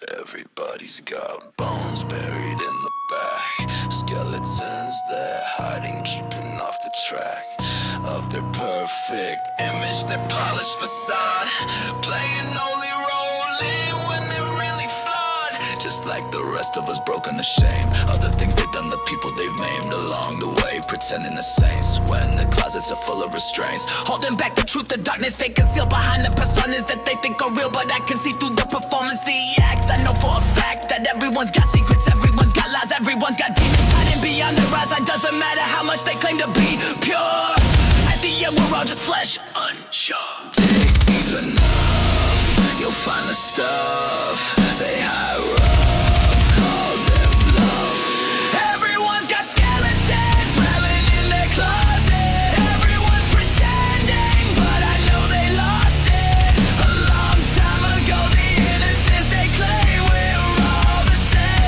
Everybody's got bones buried in the back. Skeletons they're hiding, keeping off the track of their perfect image, their polished facade, playing only rolling when they're really flawed. Just like the rest of us, broken to shame of the things they've done, the people they've maimed along the way, pretending the saints when the closets are full of restraints, holding back the truth, the darkness they conceal behind the personas that they think are real, but I can see through the performance, the acts. I know for a fact that everyone's got secrets, everyone's got lies, everyone's got demons hiding beyond their eyes. It doesn't matter how much they claim to be pure, at the end we're all just flesh, unsure. Dig deep enough, you'll find the stuff they hide rough, call them bluff. Everyone's got skeletons rattling in their closet. Everyone's pretending, but I know they lost it a long time ago. The innocence they claim, we're all the same,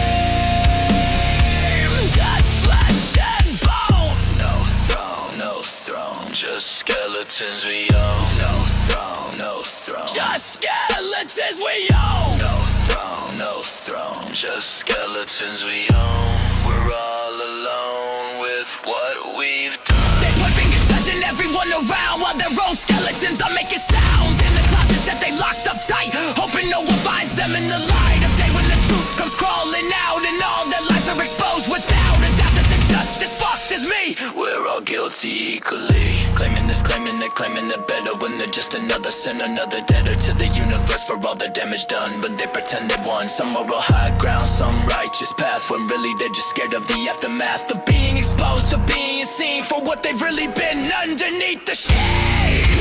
just flesh and bone. No throne, no throne, just skeletons we own. No throne, no throne, just skeletons we own. No throne, no throne, just skeletons we own. We're all alone with what we've done. They point fingers judging everyone around while their own skeletons are making sounds in the closets that they locked up tight, hoping no one finds them in the light of day when the truth comes crawling out and all their lies are exposed without a doubt that they're just as fucked as me. We're all guilty equally, claiming this, claiming that, claiming they're better when they're just another sin, another debtor to the universe for all the damage done. But they pretend they've won some moral high ground, some righteous path, when really they're just scared of the aftermath of being exposed, to being seen for what they've really been underneath the shade.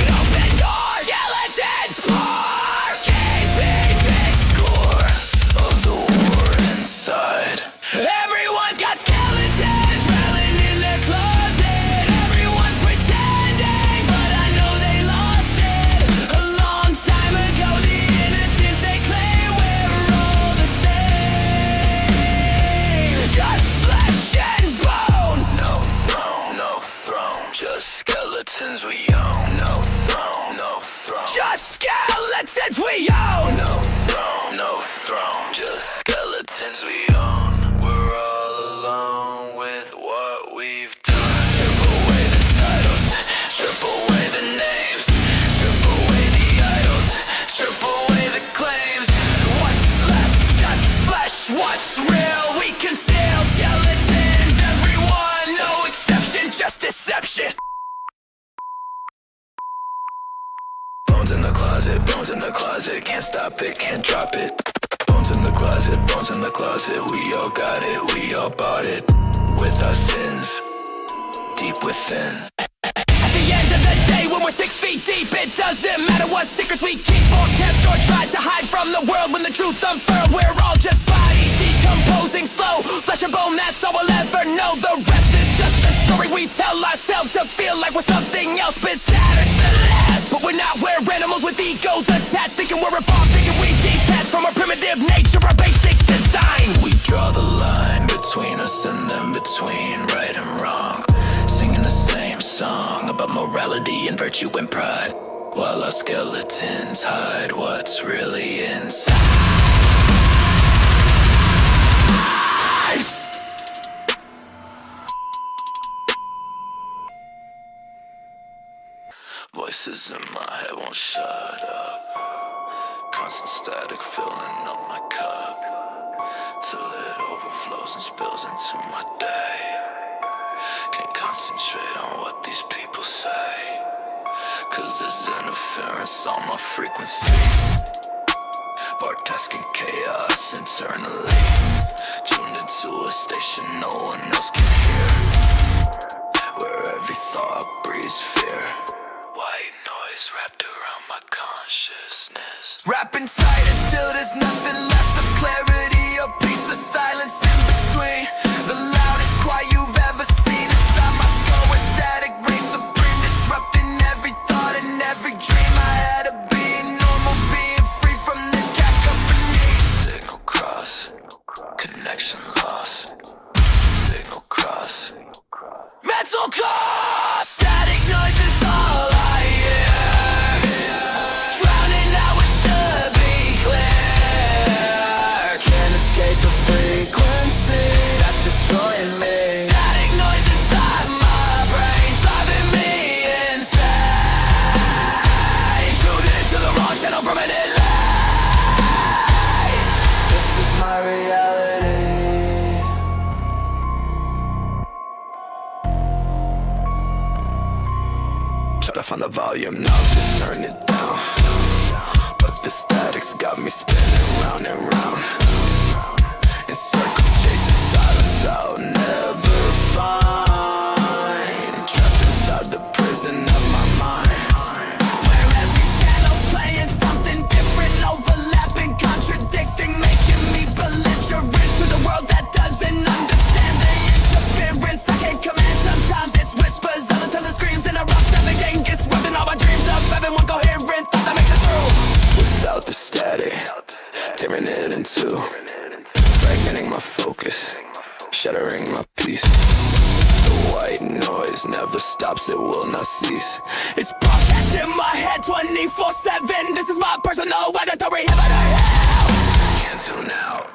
Open doors, skeletons pour, keeping big score of the war inside. Everyone's got skeletons rattling in their closet. Everyone's pretending, but I know they lost it a long time ago. The innocence they claim, we're all the same, just flesh and bone. No throne, no throne, just skeletons we own. No throne, no throne, just skeletons we own. No throne, no throne, just skeletons we own. We're all alone with what we've done. Strip away the titles, strip away the names, strip away the idols, strip away the claims. What's left? Just flesh. What's real? We conceal skeletons. Everyone, no exception, just deception. Bones in the closet, can't stop it, can't drop it. Bones in the closet, we all got it, we all bought it. With our sins, deep within. At the end of the day, when we're 6 feet deep, it doesn't matter what secrets we keep or kept or tried to hide from the world. When the truth unfurled, we're all just bodies decomposing slow. Flesh and bone, that's all we'll ever know. The rest is just a story we tell ourselves to feel like we're something else but Saturn's the last. But we're not, we're animals with egos attached, thinking we're evolved, thinking we detached from our primitive nature, our basic design. We draw the line between us and them, between right and wrong, singing the same song about morality and virtue and pride, while our skeletons hide what's really inside. Voices in my head won't shut up, constant static filling up my cup, till it overflows and spills into my day. Can't concentrate on what these people say, cause there's interference on my frequency. Broadcasting chaos internally, tuned into a station no one else can hear, where every thought breathes fear. White noise wrapped around my consciousness, wrapping tight until there's nothing left of clarity, a piece of silence in between. The loudest cry you've ever seen inside my skull, where static reigns supreme, disrupting every thought and every dream I had of being normal, being free from this cacophony. Signal cross, connection lost. Signal cross, mental cost. Static noise is all I hear, drowning out what should be clear. find the volume knob to turn it down. But the static's got me spinning round and round. In circles chasing silence I'll never find. Trapped inside the prison of my mind, where every channel's playing something different, overlapping, contradicting, making me belligerent to the world that doesn't understand the interference. I can't command, sometimes it's whispers, other times it screams, and I rock the game gets rubbed in all my dreams of having one coherent thought that makes it through. Without the static, tearing it in two, fragmenting my focus, shattering my peace. The white noise never stops, it will not cease. It's broadcast in my head 24/7. This is my personal auditory heaven or hell. Can't tune out.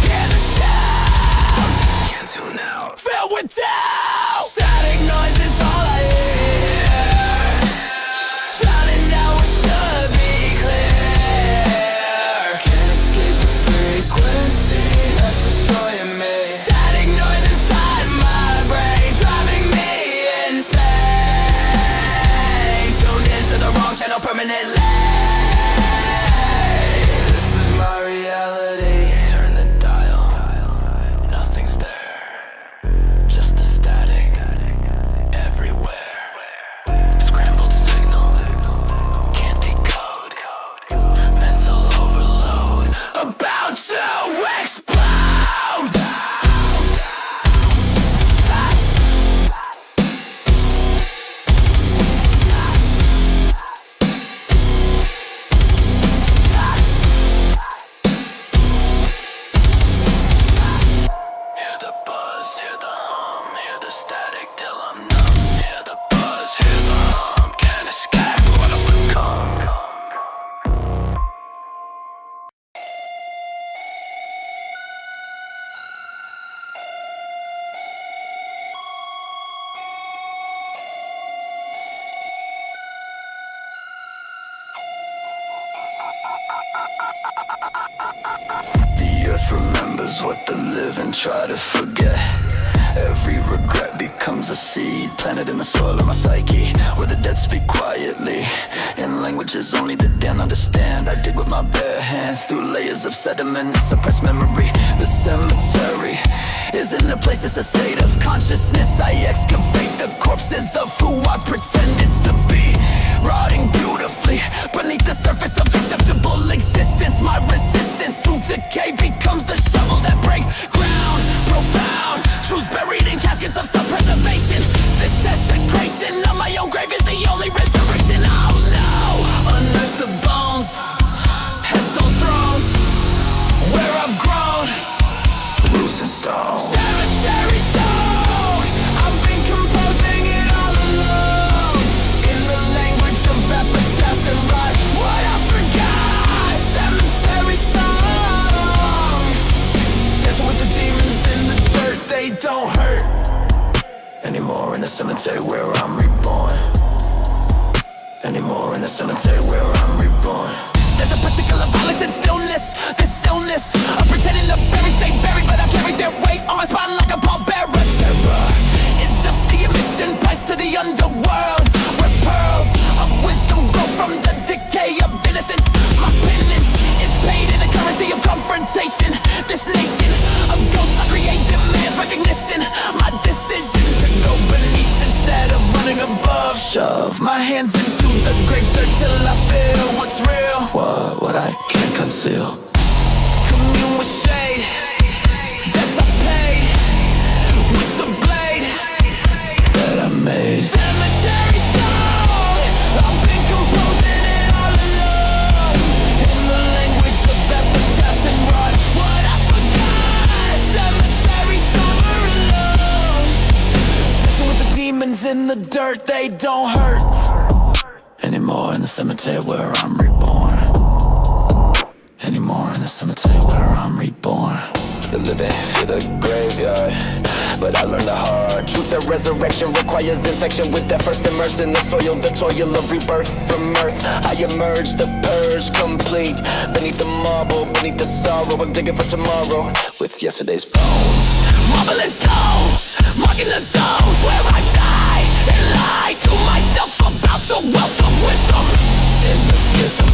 Hear the sound. Can't tune out. Filled with doubt. Static noise is all I hear. Drowning out what should be clear. Can't escape the frequency that's destroying me. Static noise inside my brain, driving me insane. Tuned into the wrong channel permanently. This is my reality. Turn the dial, nothing's there, just the static everywhere. Scrambled signal, can't decode. Mental overload, about to explode. Hear the buzz, hear the hum, hear the static till I'm numb. Hear the buzz, hear the hum, can't escape what I've become. The earth remembers what the living try to forget. Every regret becomes a seed planted in the soil of my psyche, where the dead speak quietly in languages only the damned understand. I dig with my bare hands through layers of sediment and suppressed memory. The cemetery isn't a place, it's a state of consciousness. I excavate the corpses of who I pretended to be, rotting beautifully beneath the surface of acceptable existence. My resistance to decay becomes the shovel that breaks ground. Profound truths buried in caskets of self-preservation. This desecration of my own grave is the only resurrection. Oh no! Unearth the bones, headstone thrones, where I've grown, roots and stones. Cemetery song, I've been composing it all alone, in the language of epitaphs and write what I forgot. Cemetery song, dancing with the demons in the dirt, they don't hurt anymore in the cemetery where I'm reborn. Anymore in the cemetery where I'm reborn. There's a particular violence and stillness, this illness of pretending to bury, stay buried, but I carry their weight on my spine like a pallbearer. Terror is just the admission price to the underworld, where pearls of wisdom grow from the decay of innocence. My penance is paid in the currency of confrontation. This nation of ghosts I create demands recognition. My decision to go beneath instead of running above. Shove my hands into the grave dirt till I feel what's real, what I can't conceal. Commune with shade, debts I paid with the blade that I made. Cemetery song, I've been composing it all alone, in the language of epitaphs and write what I forgot. Cemetery somewhere alone, dancing with the demons in the dirt, they don't hurt anymore in the cemetery where I'm reborn. Anymore in the cemetery where I'm reborn. The living fear the graveyard, but I learned the hard truth that resurrection requires infection. With that first immerse in the soil, the toil of rebirth from earth, I emerge, the purge complete. Beneath the marble, beneath the sorrow, I'm digging for tomorrow with yesterday's bones. Marble and stones, marking the zones where I die and lie to myself about the wealth of wisdom. In the schism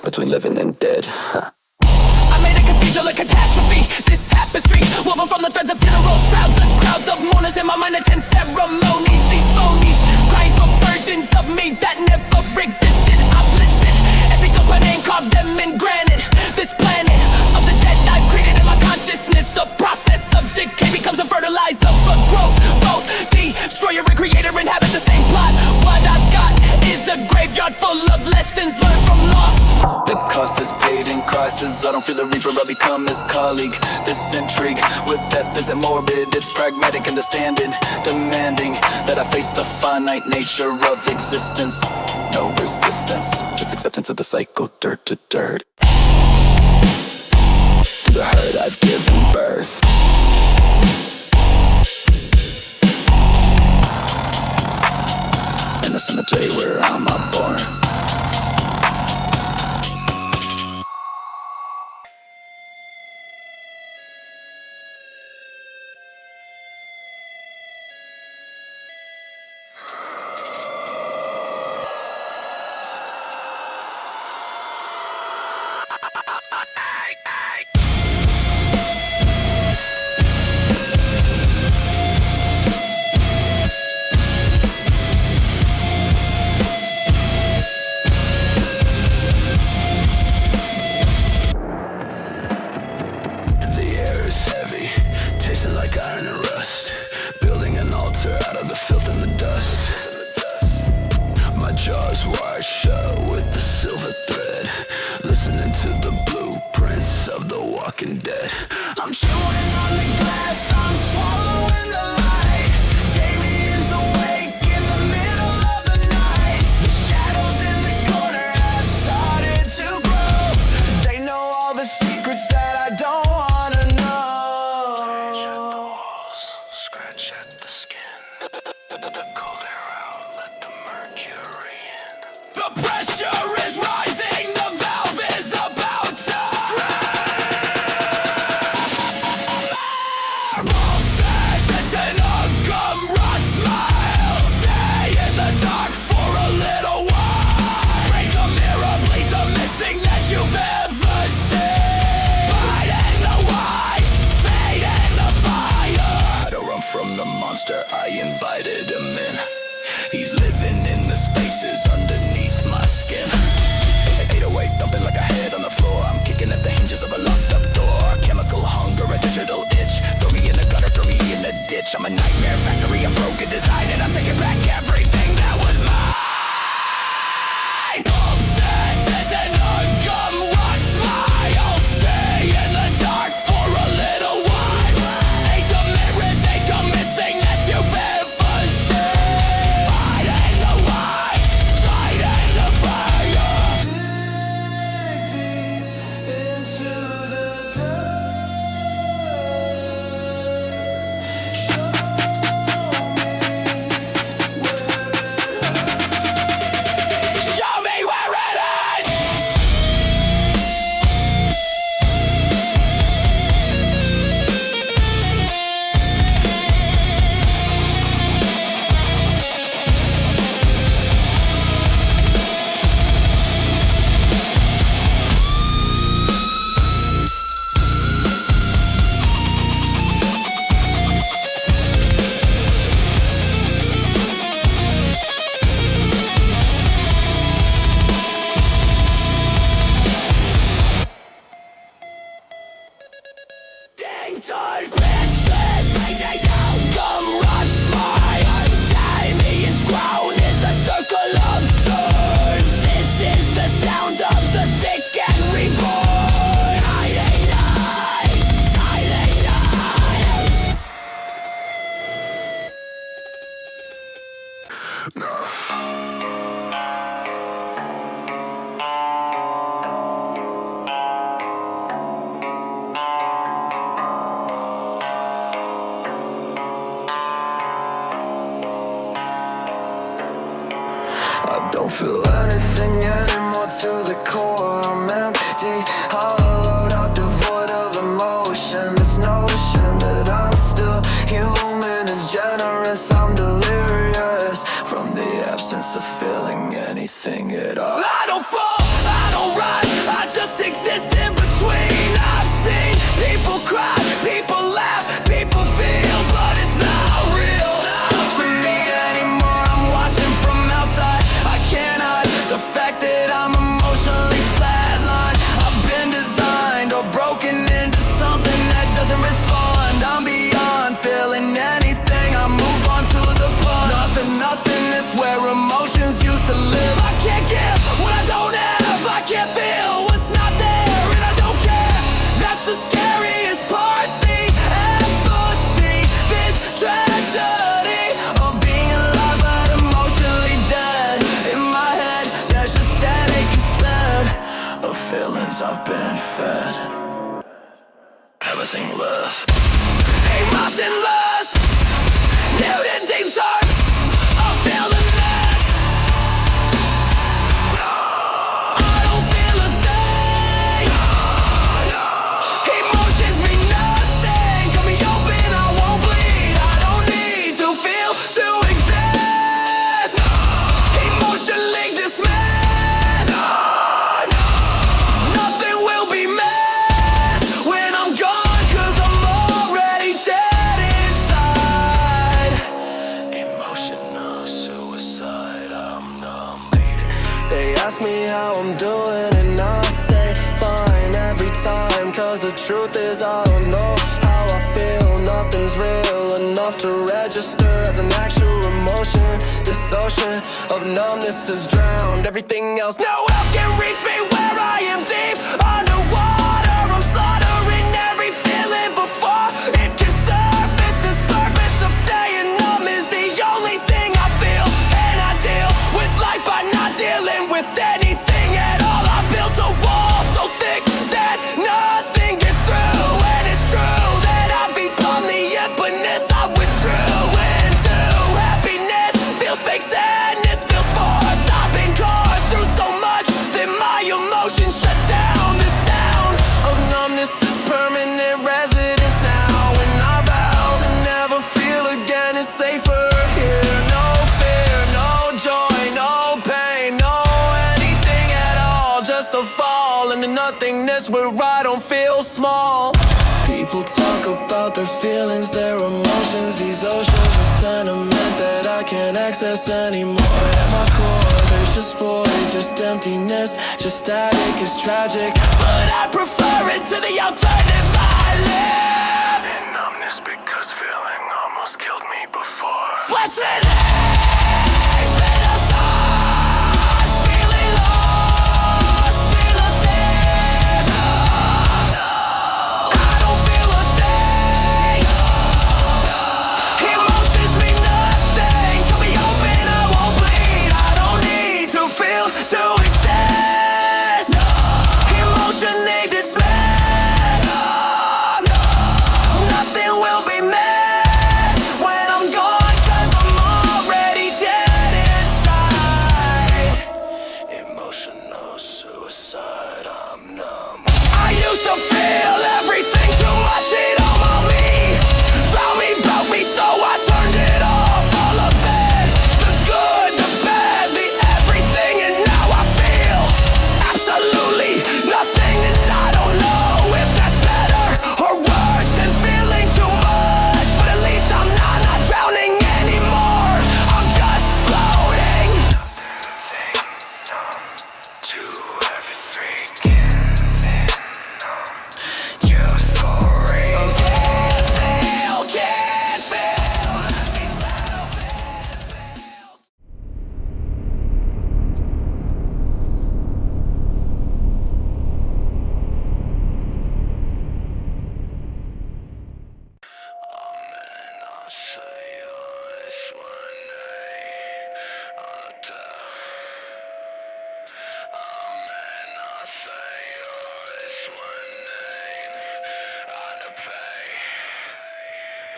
between living and dead, I made a cathedral, a catastrophe. This tapestry, woven from the threads of funeral shrouds, the crowds of mourners in my mind attend ceremonies. These phonies crying for versions of me that never existed. I've listed every ghost by name, carved them in granite. This planet of the dead I've created in my consciousness. The process of decay becomes a fertilizer for growth. Both the destroyer and creator inhabit the same plot. What I've got is a graveyard full of lessons learned from loss. The cost is paid in crisis. I don't feel a reaper, I'll become his colleague. This intrigue with death isn't morbid, it's pragmatic understanding, demanding that I face the finite nature of existence. No resistance, just acceptance of the cycle, dirt to dirt. To the hurt I've given birth. In the cemetery where I'm not born. Like iron and rust, building an altar out of the filth and the dust. My jaw's wired shut with the silver thread, listening to the blueprints of the walking dead. I'm chewing on the glass, I'm swallowing the light. Damien's awake in the middle of the night. The shadows in the corner have started to grow. They know all the secrets that I don't wanna know. I invited him in. He's living in the spaces underneath my skin. 808 thumping like a head on the floor. I'm kicking at the hinges of a locked up door. Chemical hunger, a digital itch. Throw me in the gutter, throw me in the ditch. I'm a nightmare factory, I'm broken design, and I'm taking back everything that was mine. Upset and ungum rock smile. I'll stay in the dark for a little while. Ain't the merit, ain't the missing that you've ever seen. Fighting the light, fighting the fire. Dig deep into the dirt. Show me where it hurts. Show me where it hurts. Dang tight bitches, they don't come run smile. Damien's crown is a circle of doors. This is the sound of the sick and reborn. Hiding night, silent night. I don't feel anything anymore to the core. I'm empty, hollowed out, devoid of emotion. This notion that I'm still human is generous. I'm delirious from the absence of feeling. broken into something that doesn't respond. I'm beyond feeling anything, I move on to the pond. Nothing is where emotions used to live. I can't give what I don't have, I can't feel what's not there, and I don't care. That's the scariest part, the empathy, this tragedy of being alive but emotionally dead. In my head, there's just static sped of feelings I've been fed. Everything less, emotionless, nude and deep dark of feelingless. I don't feel a thing. Emotions mean nothing. Cut me open, I won't bleed. I don't need to feel to exist. Emotionally dismissed. Nothing will be missed when I'm gone, 'cause I'm already dead inside. Emotional suicide, I'm numb. They ask me how I'm doing and I say fine every time, 'cause the truth is I don't know how I feel. Nothing's real enough to register as an actual emotion. This ocean of numbness is drowned. Everything else, no help can reach me where I am deep underwater. I'm slaughtering every feeling before it can surface. This purpose of staying numb is the only thing I feel, and I deal with life by not dealing with anything at all. I built a wall so thick that nothing gets through, and it's true that I become the emptiness I withdrew into. Happiness feels fake, sadness feels forced. Stopping cars through so much that my emotions shut down. This town of numbness is permanent residence now, and I vow to never feel again. It's safer here. No fear, no joy, no pain, no anything at all. Just a fall into nothingness where I don't feel small. People talk about their feelings, their emotions, these oceans of sentiment that I can't access anymore. At my core, there's just void, just emptiness, just static. It's tragic, but I prefer it to the alternative I live in numbness, because feeling almost killed me before. Blessed to exist. Emotionally dismissed. Nothing will be missed when I'm gone, 'cause I'm already dead inside. Emotional suicide, I'm numb. I used to feel everything too much, it all on me. Drowned me, broke me, so I turned it off, all of it. The good, the bad, the everything, and now I feel absolutely nothing. And I don't know if that's better or worse than feeling too much, but at least I'm not drowning anymore. I'm just floating. Nothing numb to everything. Euphoria. Can't feel, can't feel. I'll say this one day on the top. I'll say this one day on the pay.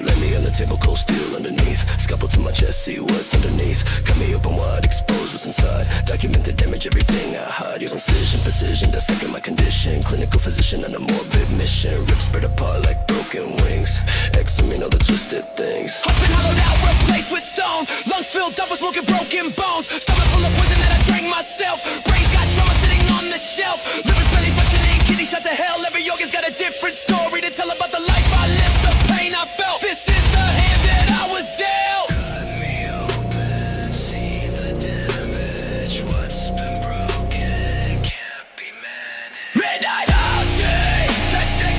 Lay me on the table, cold steel underneath. Scalpel to my chest, see what's underneath. Cut me open wide, expose what's inside. Document the damage, everything I hide. Your incision, precision, dissecting my condition. Clinical physician on a morbid mission. Rip spread apart like broken wings. Examine all the twisted things. Heart's been hollowed out, replaced with stone. Lungs filled up with smoking broken bones. Stomach full of poison that I drank myself. Brain's got trauma sitting on the shelf. Liver's barely functioning, kidney shot to hell. Every organ's got a different story to tell about the life I lived, the pain I felt. This is the hand that I was dealt. Cut me open, see the damage. What's been broken can't be managed. Midnight ocean, testing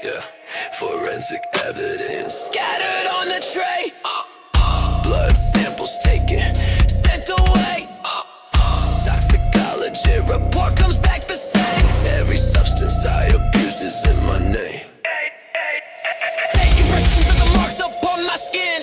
Yeah, forensic evidence scattered on the tray. Blood samples taken, sent away. Toxicology report comes back the same. Every substance I abused is in my name. Take impressions of the marks upon my skin.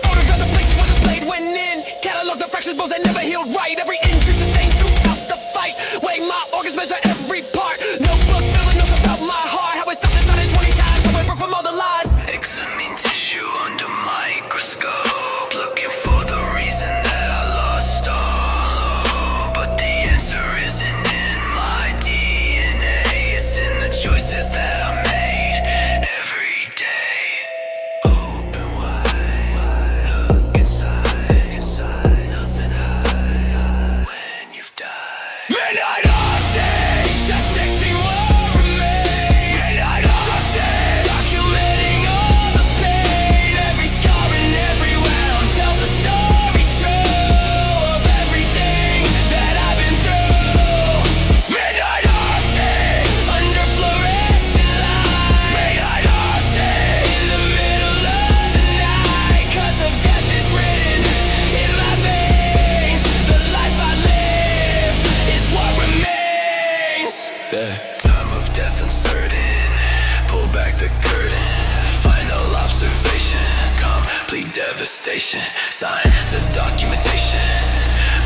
Photograph the places where the blade went in. Catalog the fractures, bones that never healed right. Every injury sustained throughout the fight. Weighing my organs, measure every part. Notebook filling notes about my heart. How it stopped and started 20 times. How it broke from all the lies. Examine tissue under microscope, looking for the reason that I lost all. But the answer isn't in my DNA. It's in the choices that I made every day. Open wide, look inside, nothing hides when you've died. Midnight Odyssey, dissecting what remains. Midnight Odyssey, documenting all the pain. Every scar and every wound tells a story true of everything that I've been through. Midnight Odyssey, under fluorescent light. Midnight Odyssey, in the middle of the night. 'Cause of death is written in my veins. The life I live is what remains. The time of death uncertain. Pull back the curtain. Final observation. Complete devastation. Sign the documentation.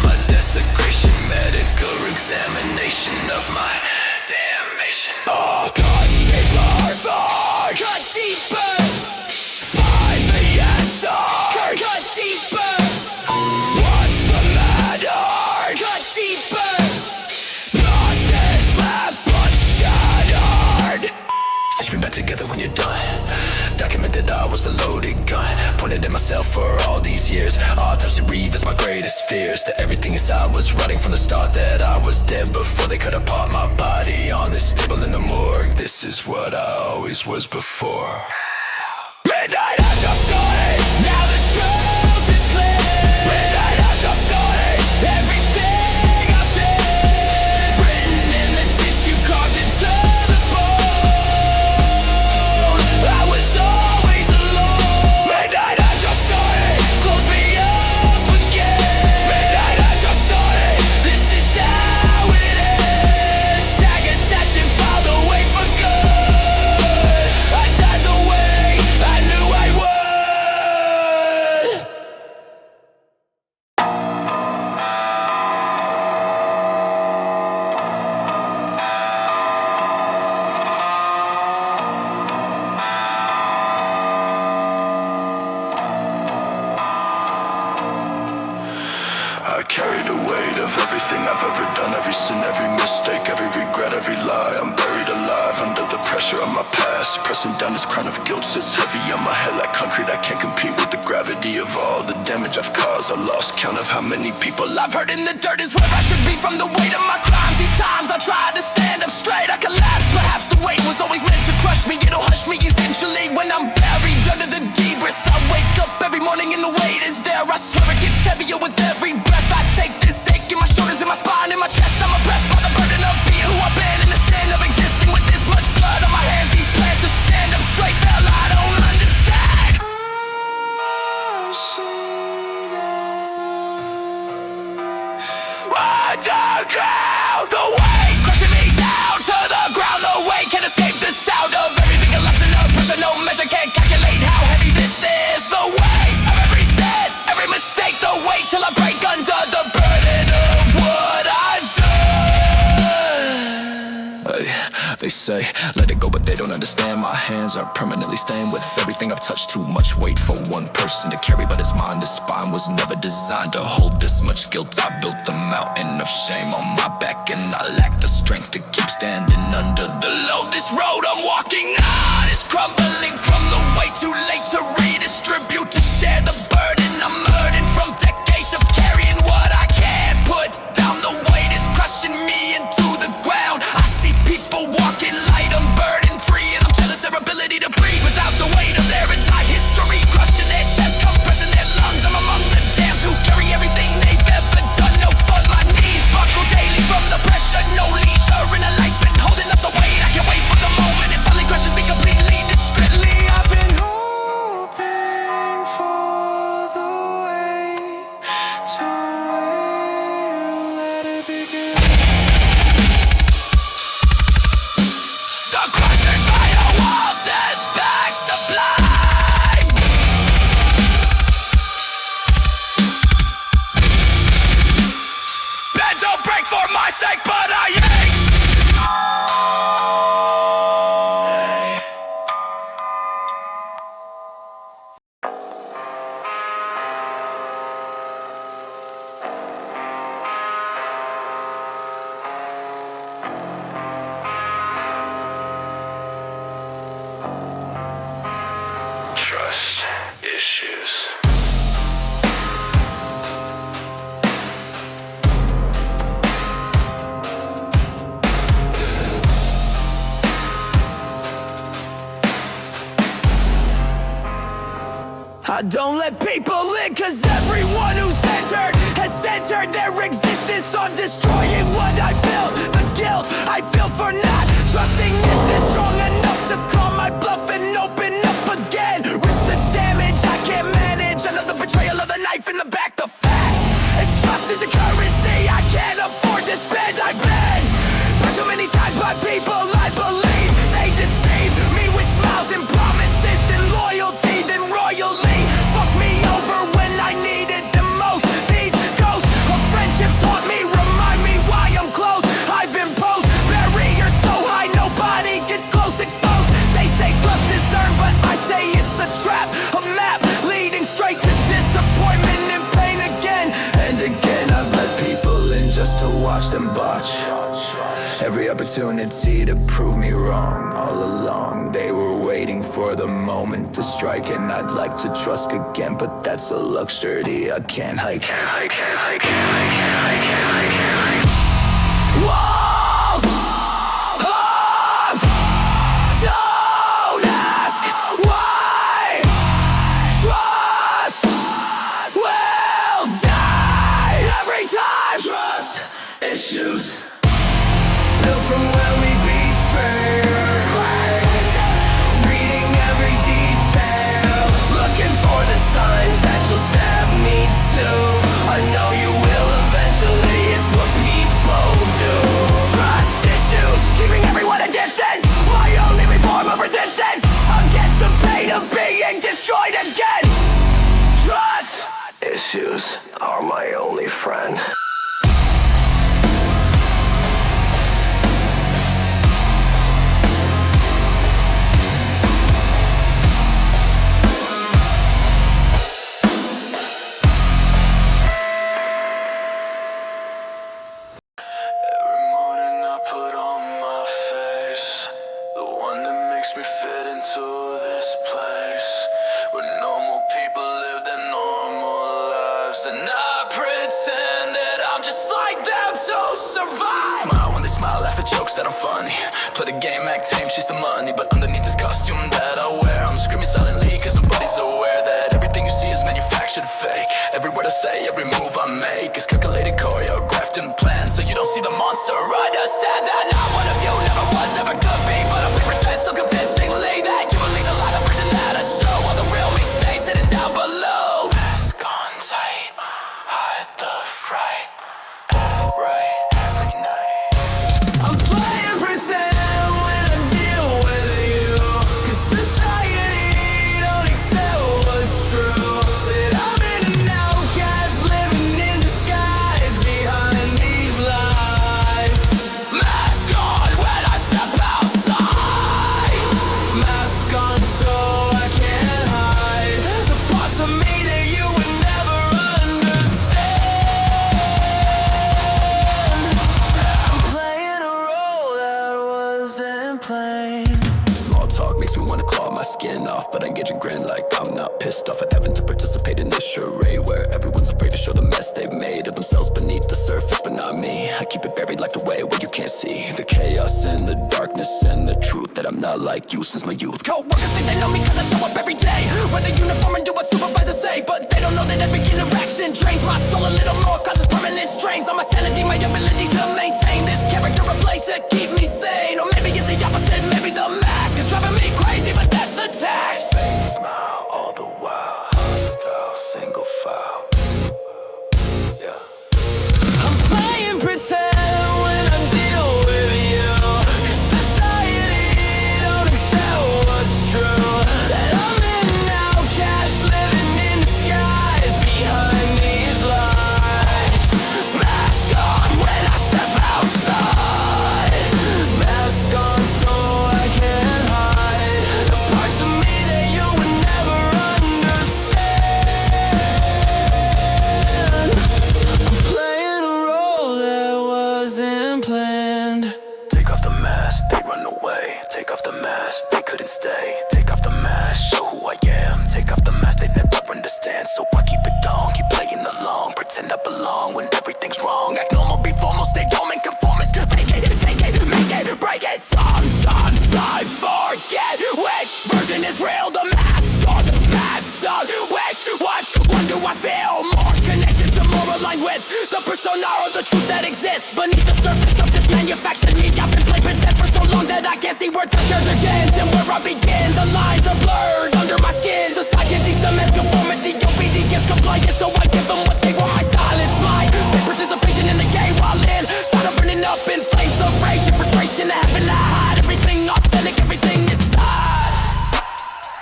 My desecration. Medical examination of my damnation. Oh God, paper far. Cut deeper. Find the answer. Cut deeper. What's the matter? Cut deeper. Nothing's left but shattered. Stitch me back together when you're done. Documented I was the loaded gun. Pointed at myself for all these years. Autopsy read as my greatest fears. To everything inside was rotting from the start. That I was dead before they cut apart my body on this table in the morgue. This is what I always was before. Midnight after started, now the truth is clear. Midnight after started, everything I did written in the tissue, carved into the bone. I was always alone. Midnight after started, close me up again. Midnight after started, this is how it ends. Tag attached and filed away for good. I died the way I knew I would. I carry the weight of everything I've ever done. Every sin, every mistake, every regret, every lie. I'm buried alive under the pressure of my past. Pressing down this crown of guilt sits heavy on my head like concrete. I can't compete with the gravity of all the damage I've caused. I lost count of how many people I've hurt. In the dirt is where I should be from the weight of my crimes. These times I tried to stand up straight, I collapsed. Perhaps the weight was always meant to crush me. It'll hush me eventually when I'm buried under the debris. I wake up every morning and the weight is there. I swear it gets heavier with every breath I take. This ache in my shoulders, in my spine, in my chest. I'm oppressed by the burden of being who I've been, and the sin of existing with this much blood on my hands. These plans to stand up straight, hell, I don't understand. Underground, the weight crushing me down to the ground. The weight can't escape the sound of everything collapsing under pressure. No measure can calculate how heavy this is. The weight of every sin, every mistake. The weight till I break under the burden of what I've done. They say let it go, but they don't understand. My hands are permanently stained with everything I've touched. Too much weight for one person to carry, but his mind, his spine was never designed to hold this much guilt. I built a mountain of shame on my back, and I lack the strength to keep standing under the load. This road I'm walking on is crumbling from the weight. Too late to redistribute, to share the burden. I'm hurting from decades of carrying what I can't put down. The weight is crushing me into the ground. I see people walking light, unburdened, free, and I'm jealous their ability to breathe without the weight of their entire history crushing their chest, compressing their lungs. I'm among the damned who carry everything they've ever done. No fun, my knees buckle daily from the pressure. No leisure in a life spent holding up the weight. I can't wait for the moment. trust issues. I don't let people in, cause everyone who's entered has centered their existence on destroying what I built. The guilt I feel for not trusting this is strong enough to call my bluff and open up again. Risk the damage I can't manage, another betrayal of the knife in the back. The fact is trust is a currency I can't afford to spend. I've been burned too many times by people I believe. They deceive me with smiles and promises and loyalty, then royally fuck me over when I needed them most. These ghosts of friendships haunt me, remind me why I'm close. I've imposed barriers so high nobody gets close, exposed. They say trust is earned, but I say it's a trap, a map leading straight to disappointment and pain again and again. I've let people in just to watch them botch. Every opportunity to prove me wrong. All along they were waiting for the moment to strike, and I'd like to trust again, but that's a luxury I can't hike. Walls up, don't ask why. Trust will die every time. Trust issues built from where we betrayed, reading every detail, looking for the signs that you'll stab me too. I know you will eventually, it's what people do. Trust issues, keeping everyone a distance, my only form of resistance against the pain of being destroyed again. Trust issues are my only friend. And I pretend that I'm just like them to survive. Smile when they smile, laugh at jokes that I'm funny. Play the game, act tame, chase the money. But underneath this costume that I wear, I'm screaming silently cause nobody's aware that everything you see is manufactured fake. Every word I say, every move I make is calculated, choreographed and planned. So you don't see the monster, understand that not one of you never was, never could be. But I play pretend so convincingly that you believe the lie of version that I show. All the real me stays sitting down below. Mask on tight, hide the fright, right every night. I'm playing pretend when I deal with you, cause society don't accept what's true. That I'm in an outcast living in disguise behind these lies. Mask on when I step outside. Mask on so I can't hide the parts of me that you would never understand. I'm playing a role that wasn't played. Small talk makes me wanna claw my skin off, but I engage and grin like I'm not pissed off at having to participate in this charade where everyone's afraid to show the mess they've made of themselves beneath the surface, but not me. I keep it buried like the way where you can't see the chaos and the darkness and the truth that I'm not like you since my youth. Co-workers think they know me cause I show up every day, wear the uniform and do what supervisors say, but they don't know that every interaction drains my soul a little more, causes permanent strains on my sanity, my ability to maintain this character I play to keep me sane. Or maybe it's the opposite, maybe the mask is driving me crazy, but that's the task. Fake smile all the while, hostile, single file. Yeah. I'm playing pretend when I deal with you, cause society don't accept what's true. That I'm an outcast living in disguise behind these lies. Mask on when I step outside. Mask on so I can't hide the parts of me that you would never understand. I'm playing a role that wasn't planned. Take off the mask, they run away. Take off the mask, they couldn't stay. Take off the mask, show who I am. Take off the mask they never understand. So I keep it on, keep playing along. Pretend I belong when everything's wrong. Act normal, be formal, stay calm and conformist. Fake it, take it, make it, break it. Songs I forget which version is real. The mask or the mask of which one do I feel more connected to, more aligned with the persona or the truth that exists beneath the surface of this manufactured me. I've been playing pretend for so long that I can't see where the curve begins and where I begin. The lines are blurred under my skin. Society needs them as conformity. Obedience, compliance, so I give them what they want. My silence, my participation in the game while inside I'm burning up in flames of rage and frustration. Having to hide everything authentic, everything inside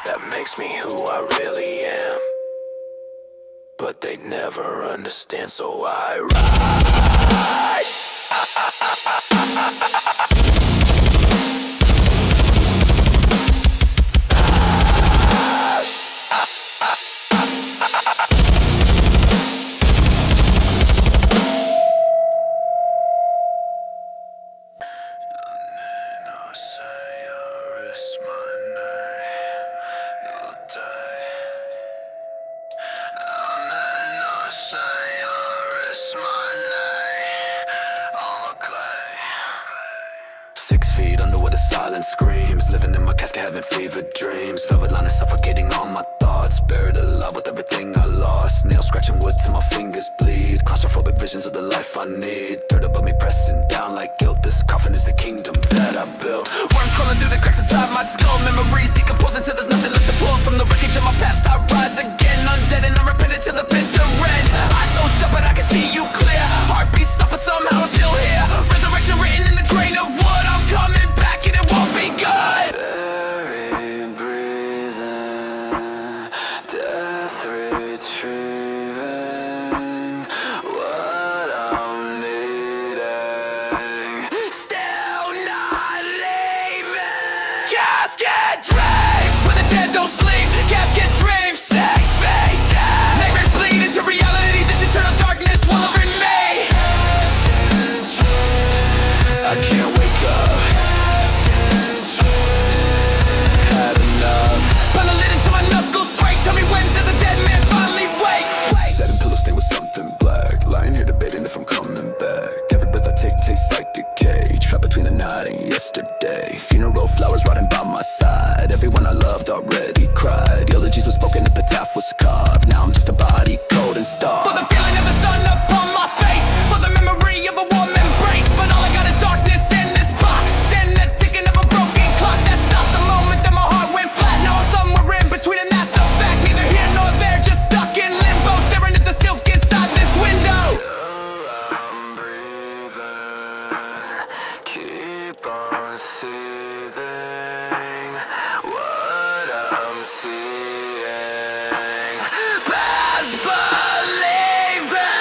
that makes me who I really am. But they never understand, so I ride. Silence screams, living in my casket, having fevered dreams. Velvet line is suffocating all my thoughts. Buried alive with everything I lost. Nails scratching wood till my fingers bleed. Claustrophobic visions of the life I need. Dirt above me pressing down like guilt. This coffin is the kingdom that I built. Worms crawling through the cracks inside my skull. Memories decomposing till there's nothing left to pull. From the wreckage of my past I rise again. Undead and unrepentant till the bitter end. Eyes so shut but I can see you clear. Heartbeat stop but somehow I'm still here. Resurrection written in the grain of wood. I'm coming back and it won't be good. Buried, breathing, death retrieving what I'm needing. Still not leaving. Casket dreams when the dead don't sleep. Casket dreams, sex, fate, death. Nightmares bleed into reality. This eternal darkness swallowing me. I can't wake up. Had enough. Put a lid until my knuckles break. Tell me when does a dead man finally wake? Sat in pillow stained with something black. Lying here debating if I'm coming back. Every breath I take tastes like decay. Trapped between the night and yesterday. Funeral flowers rotting by my side. Everyone I loved already cried. Eulogies were spoken, epitaph was carved. Now I'm just a body cold and starved. For the feeling of the sun upon my face. For the memory of a warm embrace. But all I got is darkness in this box. And the ticking of a broken clock. That's not the moment that my heart went flat. Now I'm somewhere in between and that's a fact. Neither here nor there, just stuck in limbo. Staring at the silk inside this window. I'm breathing. Keep on seething. What I'm seeing. Past believing.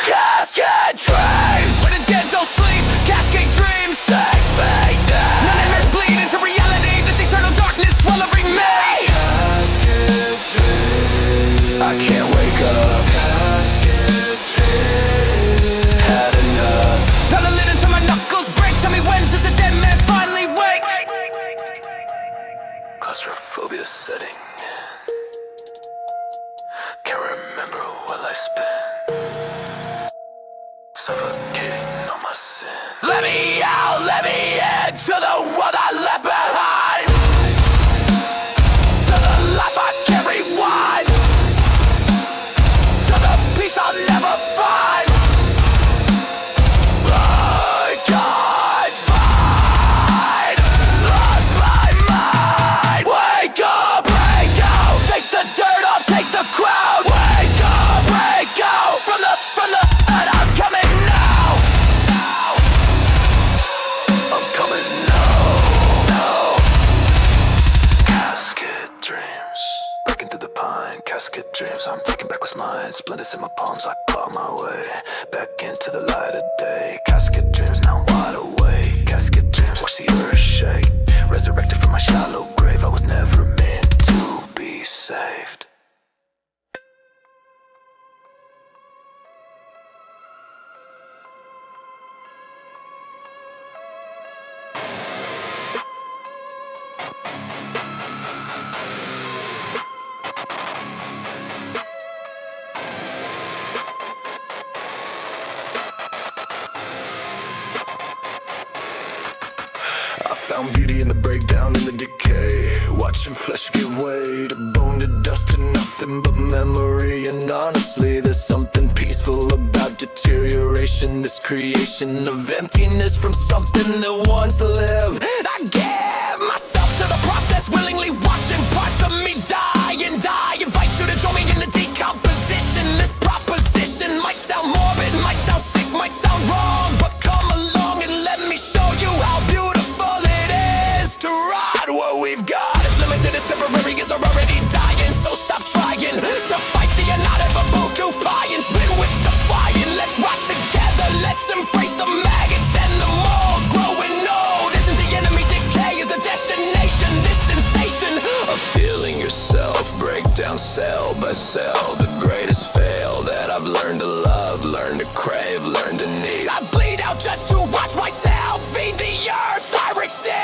Casket dreams when the dead don't sleep. Casket dreams, sex, fate, death. No nightmares bleed into reality. This eternal darkness swallowing me. Casket dreams. I can't wake up. Casket dreams. Had enough. Put a lid until my knuckles break. Tell me when does a dead man finally wake? Claustrophobia setting in. Can't remember what I spent. Suffocating on my sin. Let me out, let me in to the world I left behind. To the life I can't rewind. To the peace I'll never find. I can't find. Lost my mind. Wake up, break out. Shake the dirt off, take the crowd. Wake up, break out. From the and I'm coming now. I'm coming now. Casket dreams. Breaking through the pine. Casket dreams. I'm taking back what's mine. Splinters in my palms. I claw my way back into the light of day. Casket dreams. Now I'm wide awake. Casket dreams. Watch the earth shake. Resurrected from my shallow grave. I was never meant to be saved. found beauty in the breakdown and the decay. Watching flesh give way to bone, to dust, to nothing but memory. And honestly, there's something peaceful about deterioration, this creation of emptiness from something that once lived. I give myself to the process, willingly watching parts of me die and die. Invite you to join me in the decomposition. This proposition might sound morbid, might sound sick, might sound wrong, but come along and let me show you how beautiful it is to ride. What we've got is limited, it's temporary, is already dying. So stop trying to fight the inaudible occupiers. Win with defying, let's rock together. Let's embrace the maggots and the mold. Growing old isn't the enemy, decay is the destination. This sensation of feeling yourself break down cell by cell. The greatest fail that I've learned to love, learned to crave, learned to need. I bleed out just to watch myself feed the earth. I resist.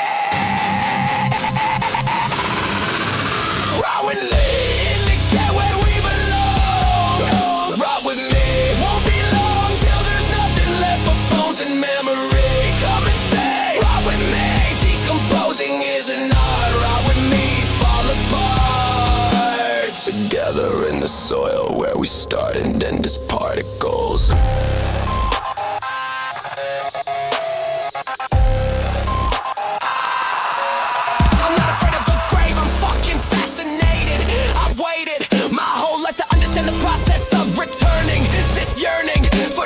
Row and lean to get where we belong. Rock with me, won't be long till there's nothing left but bones and memory. Come and say, rock with me, decomposing is an art. Rock with me, fall apart. Together in the soil where we started and as particles.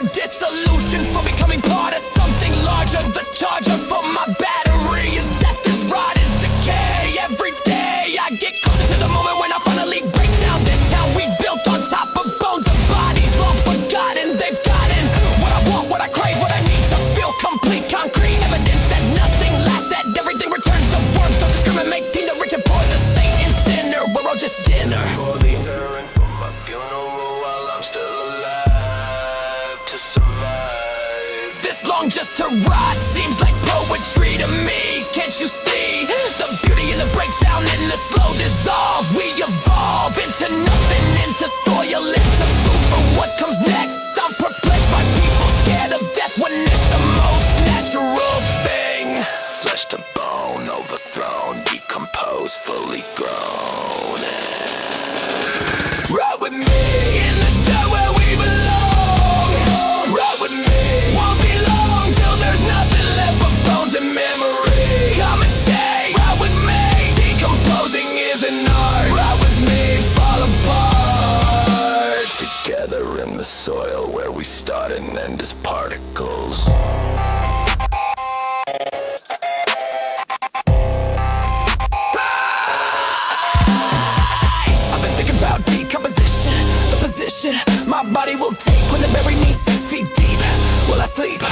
Dissolution for becoming part of something larger. The charger for my battery is death, is rot, is decay. Every day I get closer to the moment when I finally break down this town we built on top of bones and bodies long forgotten. They've gotten what I want, what I crave, what I need to feel complete. Concrete evidence that nothing lasts, that everything returns to worms. Don't discriminate, deem the rich and poor, the saint and sinner. We're all just dinner. For the errand, for my funeral while I'm still alive. To survive this long just to rot seems like poetry to me. Can't you see the beauty in the breakdown and the slow dissolve? We evolve into nothing, into soil, into food for what comes next. I'm perplexed by people scared of death when it's the most natural thing. Flesh to bone, overthrown, decomposed, fully grown. Ride with me in the dirt where we belong. Together in the soil where we start and end as particles. I've been thinking about decomposition, the position my body will take when they bury me 6 feet deep. Will I sleep?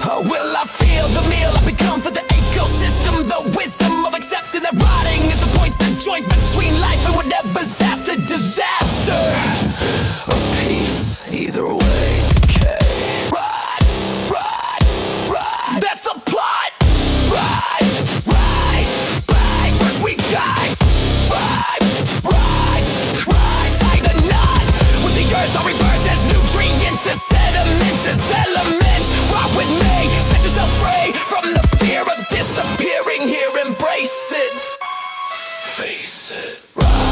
Or will I feel the meal I become for the ecosystem? The wisdom of accepting that rotting is the point, the joint between life and whatever's after disaster. Or peace, either way, decay. Ride, ride, ride. That's the plot. Ride, ride, ride. First we die. Ride, ride, ride. Tie the knot. With the earth on rebirth as nutrients, as sediments, as elements. Rock with me. Set yourself free from the fear of disappearing here. Embrace it. Face it. Ride.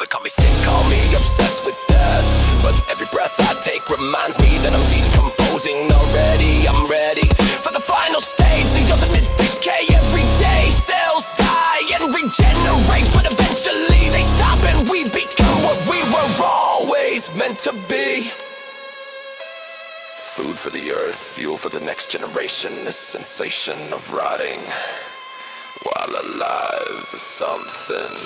Call me sick, call me obsessed with death. But every breath I take reminds me that I'm decomposing already. I'm ready for the final stage, the ultimate decay. Every day cells die and regenerate, but eventually they stop and we become what we were always meant to be. Food for the earth, fuel for the next generation. This sensation of rotting while alive is something.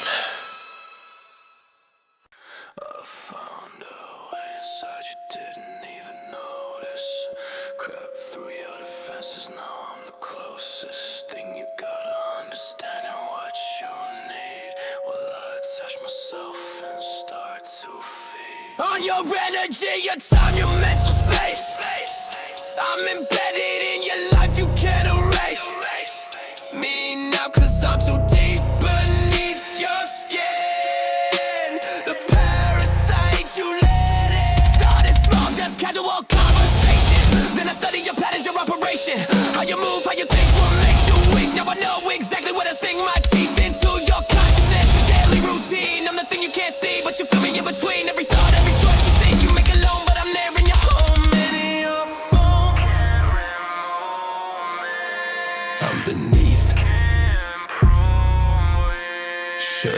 I found a way inside you didn't even notice. Crept through your defenses, now I'm the closest thing you gotta understand and what you need. Well, I attach myself and start to feed on your energy, your time, your mental space. I'm embedded in your life, you can't erase me now, 'cause I'm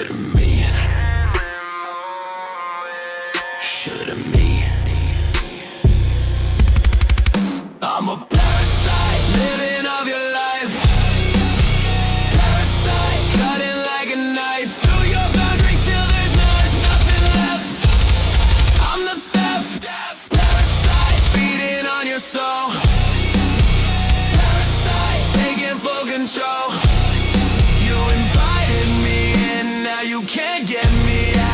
Should've me. Should've me. I'm a parasite, living off your life. Parasite, cutting like a knife through your boundaries till there's nothing left. I'm the theft, parasite, feeding on your soul. Parasite, taking full control. You invited me in, now you can't get me out.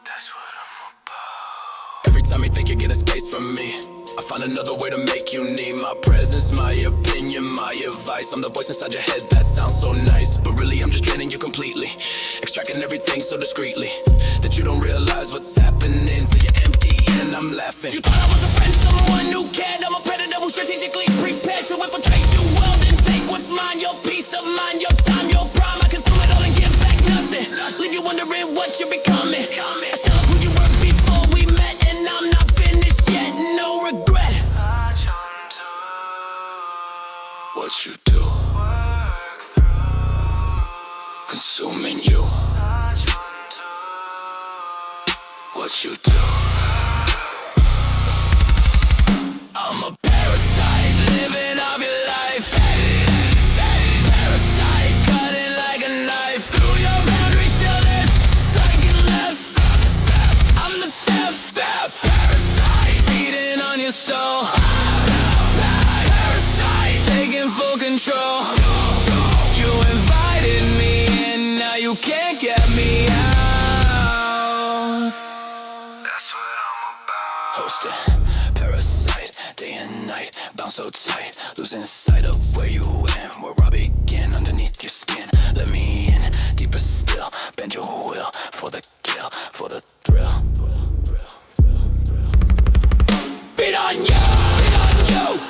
That's what I'm about. Every time you think you're getting space from me, I find another way to make you need my presence, my opinion, my advice. I'm the voice inside your head that sounds so nice, but really I'm just draining you completely, extracting everything so discreetly that you don't realize what's happening till you're empty and I'm laughing. You thought I was a friend, someone who cared. I'm a predator who's strategically prepared to infiltrate your world and take what's mine. Your peace of mind, your time, your prime. I consume it all and give back nothing. Leave you wondering what you're becoming. I shall have who you were before we met, and I'm not finished yet, no regret. What you do, consuming you. What you do. I'm a parasite, living off your life. Parasite, cutting like a knife through your boundaries till there's nothing left. I'm the theft, parasite, feeding on your soul. Parasite, taking full control. You invited me in, now you can't get me out. That's what I'm about. Hosted, parasite, day and night, bound so tight, losing sight of where you went, where I begin underneath your skin. Let me in, deeper still, bend your will for the kill, for the thrill. Feed on you,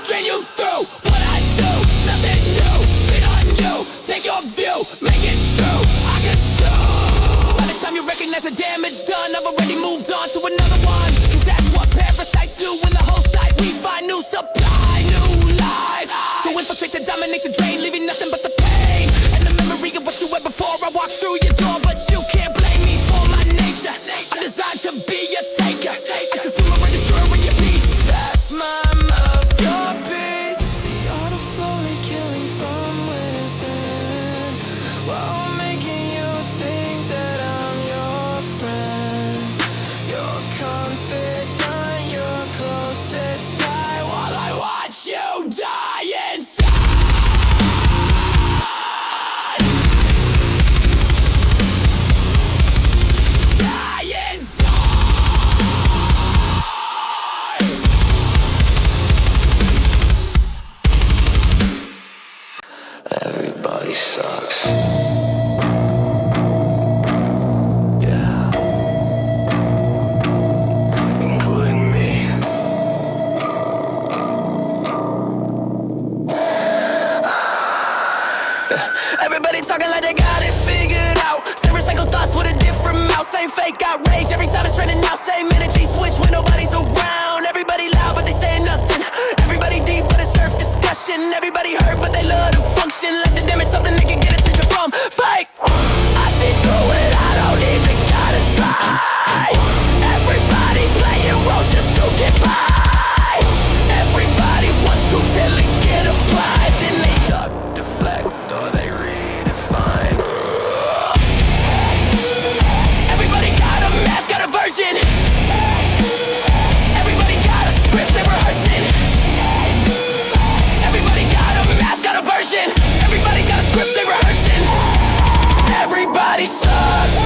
drain you through what I do, nothing new. Feed on you, take your view, make it true. I consume. By the time you recognize the damage done, I've already moved on to another one. Cause that's what parasites do when the host dies. We find new supply, new life to infiltrate, to dominate, to drain, leaving nothing but the pain and the memory of what you were before I walked through your door. But you can't blame me for my nature. I'm designed to be a taker, a consumer and destroyer of your peace. That's my mouth, your peace. The art of slowly killing from within, while making you think that I'm your friend. You're confident, your closest tie, while I watch you die inside. Die inside. Everybody sucks. Yeah. Including me. Everybody talking like they got it figured out. Same recycled thoughts with a different mouth. Same fake outrage every time it's trending out. Same energy switch when nobody's around. Everybody loud but they say nothing. Everybody deep but it serves discussion. Everybody hurt but they love to function. Like the damage something they can get attention from. Fake. I see through it, I don't even gotta try. Everybody playing roles just to get by. Everybody wants to till it get applied. Then they duck, deflect, or they redefine. Everybody got a mask, got a version. Everybody got a script they're rehearsing. Everybody got a mask, got a version. Everybody got a script they're rehearsing. Everybody sucks.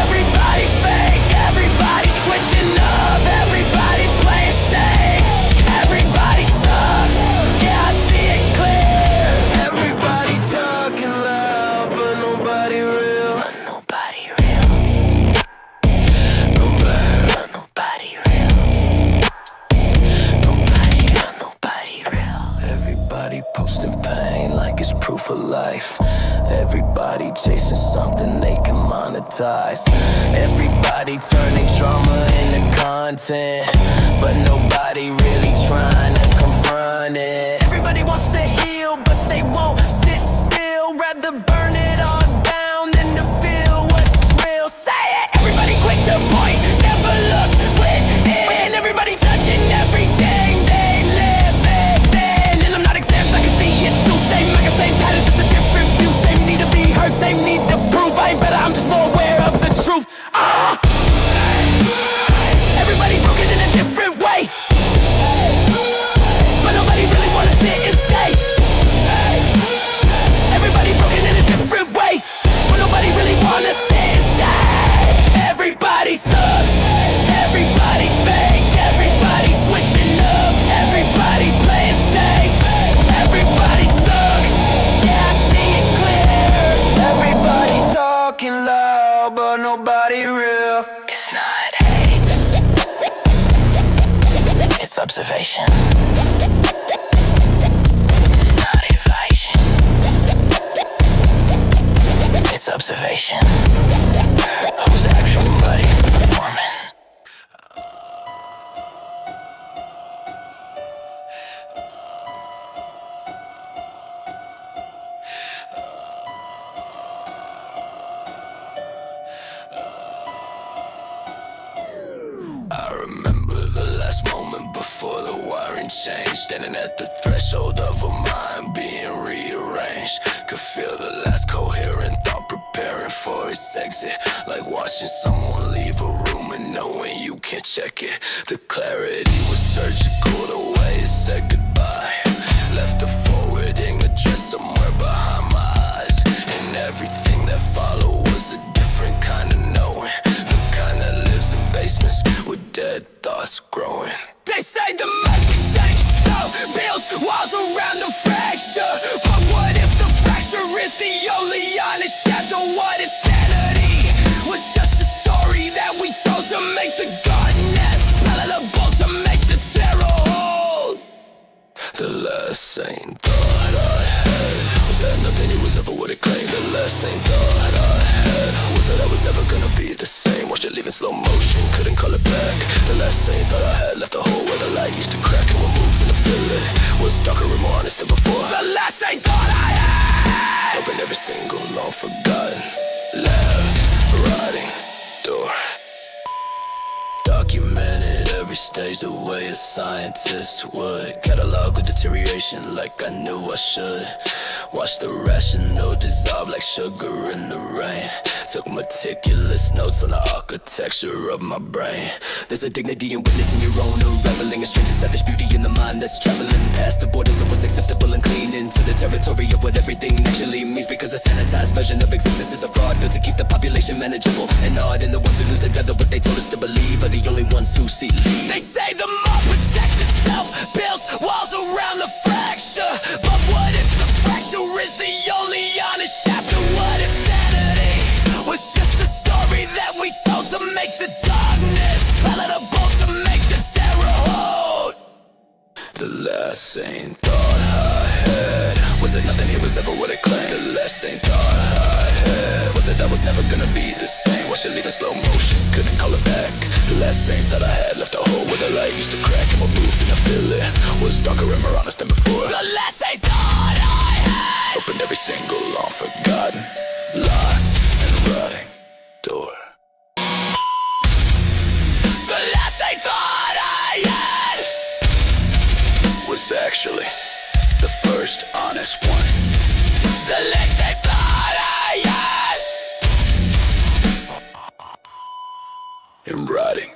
Everybody fake. Everybody switching up. Everybody playing safe. Everybody sucks. Yeah, I see it clear. Everybody talking loud, but nobody real. Nobody real. Nobody real. Nobody real. Everybody posting pain like it's proof of life. Everybody chasing something they can monetize. Everybody turning trauma into content, but nobody really trying to confront it. Everybody wants to heal, but they won't sit still. Rather burn it all down. I ain't better, I'm just more aware of the truth. Everybody broken in a different way, but nobody really wanna sit and stay. Everybody broken in a different way, but nobody really wanna sit and stay. Everybody sucks, everybody fake, everybody switching up, everybody playing safe. Everybody sucks, yeah I see it clear. Everybody talking loud, but nobody real. It's not hate, it's observation. It's not invasion, it's observation. Who's actually buddy performing? I remember the last moment before the wiring changed. Standing at the threshold of a mind being rearranged. Could feel the last coherent thought preparing for its exit. Like watching someone leave a room and knowing you can't check it. The clarity was surgical, the way it said goodbye. Left a forwarding address somewhere behind my eyes. And everything that followed was a different kind of knowing. The kind that lives in basements with dead thoughts growing. They say the architect builds walls around the fracture, but what if the fracture is the only honest chapter? What if sanity was just a story that we told to make the garden as palatable, to make the terror hold? The last sane thought I had was that nothing it was ever what it claimed. The last sane thought I had was that I was never gonna be the same. Watched it leave in slow motion, couldn't call it back. The last sane thought I had left a hole where the light used to crack. And what moved in the fill it was darker and more honest than before. The last sane thought I had. Open every single long forgotten last rotting door. Documented every stage the way a scientist would. Catalog the deterioration like I knew I should. Watch the rational dissolve like sugar in the rain. Took meticulous notes on the architecture of my brain. There's a dignity in witnessing your own unraveling. A strange and savage beauty in the mind that's traveling past the borders of what's acceptable and clean into the territory of what everything actually means. Because a sanitized version of existence is a fraud built to keep the population manageable and odd. And the ones who lose together what they told us to believe are the only ones who see. They say the mob protects itself, builds walls around the fracture, but what if the fracture is the only honest chapter? What if sanity was just a story that we told to make the darkness palatable, to make the terror hold? The last sane thought I had was that nothing here was ever what it claimed. The last sane thought I had was that I was never gonna be the same. Watched it leave in slow motion, couldn't call it back. The last sane thought I had left a hole where the light used to crack. And what moved in the fill it was darker and more honest than before. The last sane thought I had. Opened every single long forgotten, locked and rotting door. The last sane thought I had Was actually the first honest one. the last sane thought I had. In writing.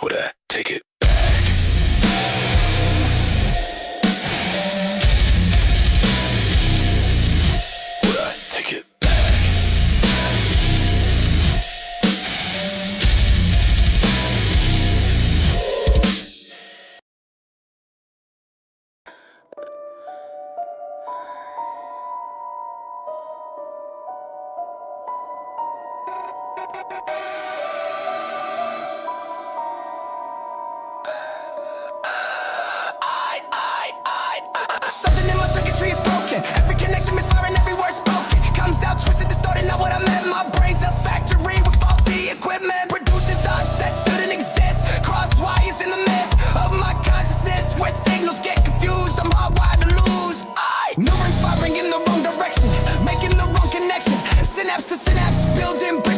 Would I take it back? Would I take it back? Something in my circuitry is broken. Every connection misfiring, every word spoken comes out twisted, distorted, not what I meant. My brain's a factory with faulty equipment, producing thoughts that shouldn't exist. Cross wires in the midst of my consciousness, where signals get confused. I'm hardwired to lose. Neurons firing in the wrong direction, making the wrong connection. Synapse to synapse, building bricks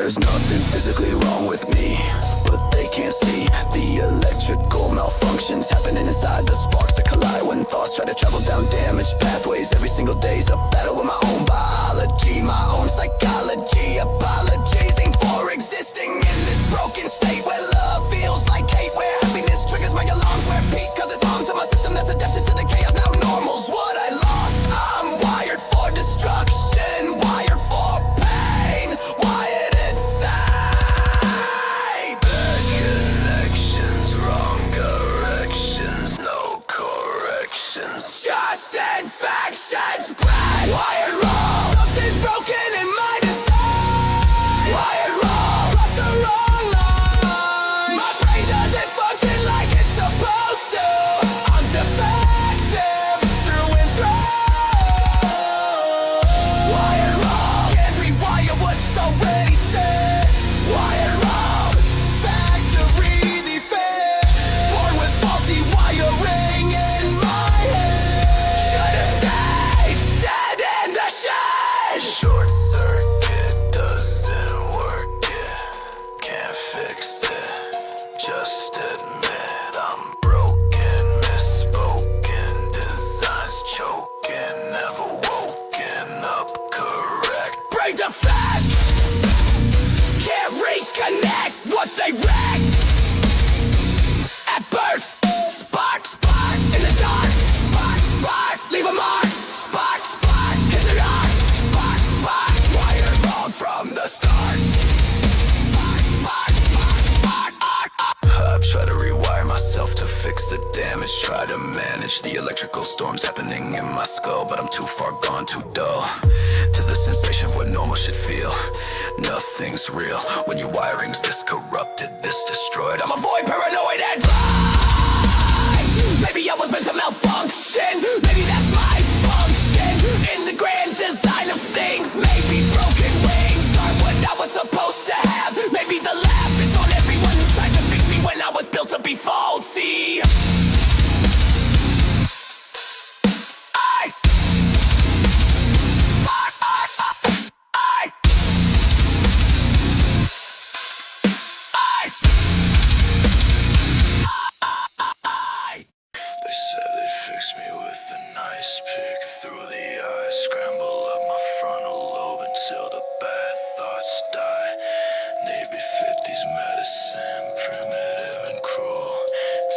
There's nothing physically wrong with me, but they can't see the electrical malfunctions happening inside the sparks that collide when thoughts try to travel down damaged pathways. Every single day's a battle with my own biology, my own psychology, apologizing for existing in this broken state where love feels like hate, where happiness triggers my alarms, where peace causes harm to my system that's adapted to the chaos. Now normal's what I lost. I'm wired for destruction, wired for pain, wired insane. Bad connections, wrong directions, no corrections, just infections spread. Wired wrong, something's broken in my design. Wired wrong, crossed the wrong line. My brain doesn't function like it's supposed to. I'm defective through and through. Wired wrong, can't rewire what's already said. Wired wrong, factory defect. Born with faulty wiring in my head. Should've stayed dead in the shed. Short circuit doesn't work, it can't fix it. Just admit I'm broken, misspoken, designs choking, never woken up correct. Brain defect, can't reconnect what they wreck. At birth, spark, spark, in the dark. Spark, spark, leave a mark. Spark, spark, in the dark. Spark, spark, wired wrong from the start. Spark, spark, spark, spark, spark. I've tried to rewire myself to fix the damage, try to manage the electrical storms happening in my skull, but I'm too far gone, too dull to the sensation of what normal should feel. Nothing's real when your wiring's this corrupted, this destroyed. I'm a void, paranoid, and blind. Maybe I was meant to malfunction, maybe that's my function in the grand design of things. Maybe broken wings are what I was supposed to have. Maybe the laugh is on everyone who tried to fix me when I was built to be faulty. They said they'd fix me with a nice pick through the eyes, scramble up my frontal lobe until the bad thoughts die. Maybe 50s medicine, primitive and cruel,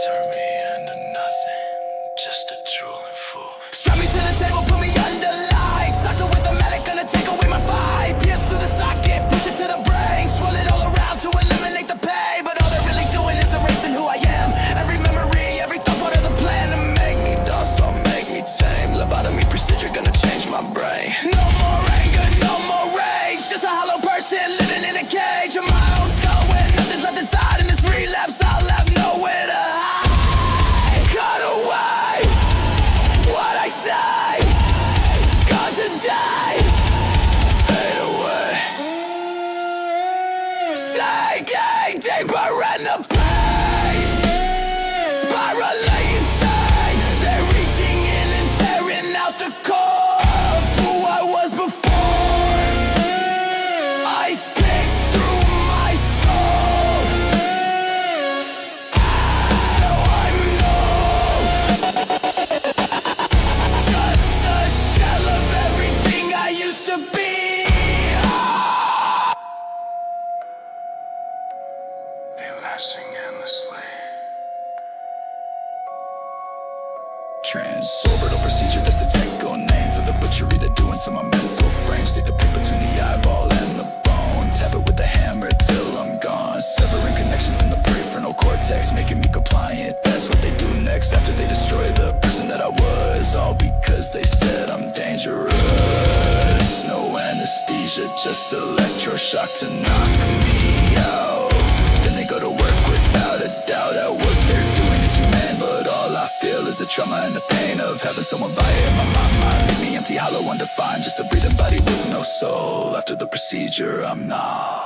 turn me into nothing, just a drooling fool. Strap me to the table, put me under lights, started with the medic, gonna take away my vibe. Pierce through the socket, push it to the brain, swirl it all around to eliminate the pain. But all they're really doing is erasing who I am. Every memory, every thought, part of the plan to make me docile, make me tame. Lobotomy procedure gonna change my brain. No more anger, no more rage, just a hollow person living in a cage of my own skull where nothing's left inside. In this relapse, I'll have nowhere to hide. Cut away what I say, gone to die, fade away, sinking deeper in the pain, spiraling insane. They're reaching in and tearing out the core of who I was before. Ice pick through my skull. Now I'm numb, just a shell of everything I used to be. Be lasting endlessly. Transorbital procedure, that's the technical name for the butchery they're doing to my mental frame. Stick the pick between the eyeball and the bone, tap it with the hammer till I'm gone. Severing connections in the prefrontal cortex, making me compliant. That's what they do next after they destroy the person that I was, all because they said I'm dangerous. No anesthesia, just electroshock to knock me out. Then they go to work without a doubt at what they're doing is humane, but all I feel is the trauma and the pain of having someone violate my mind. Leave me empty, hollow, undefined, just a breathing body with no soul. After the procedure, I'm not.